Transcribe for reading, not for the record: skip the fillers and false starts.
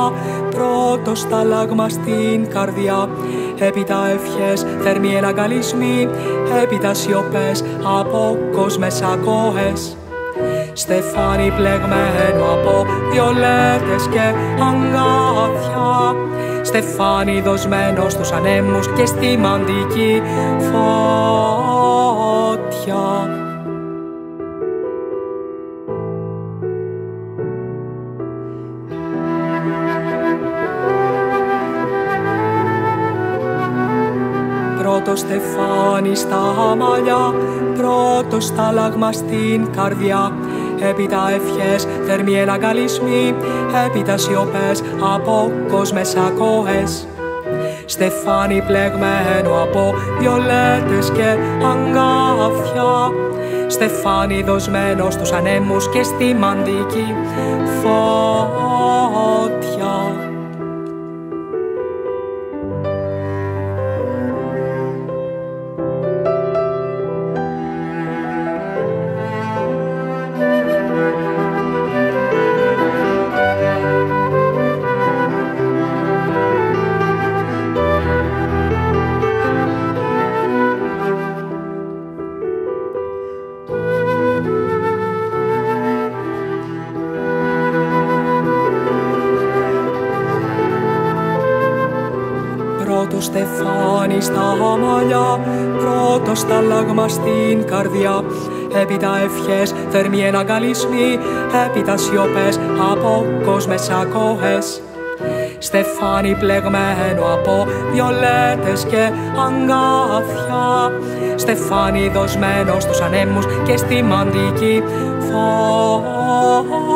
μαλλιά, πρώτο στάλαγμα στην καρδιά. Έπειτα ευχές, θερμοί εναγκαλισμοί, έπειτα σιωπές από κόσμες ακόες. Στεφάνι πλεγμένο από βιολέτες και αγκάθια, στεφάνι δοσμένο στους ανέμους και στη μαντική φωτιά. Πρώτο στεφάνι στα μαλλιά, πρώτο στάλαγμα στην καρδιά. Έπειτα ευχές, θερμοί εναγκαλισμοί, έπειτα σιωπές από κόσμες ακόες. Στεφάνι πλεγμένο από βιολέτες και αγκάθια, στεφάνι δοσμένο στους ανέμους και στη μαντική φωτιά. Πρώτο στεφάνι στα μαλλιά, πρώτο στάλαγμα στην καρδιά. Έπειτα ευχές, θερμοί εναγκαλισμοί, έπειτα σιωπές από κόσμες ακόες. Στεφάνι πλεγμένο από βιολέτες και αγκάθια, στεφάνι δοσμένο στους ανέμους και στη μαντική φωτιά.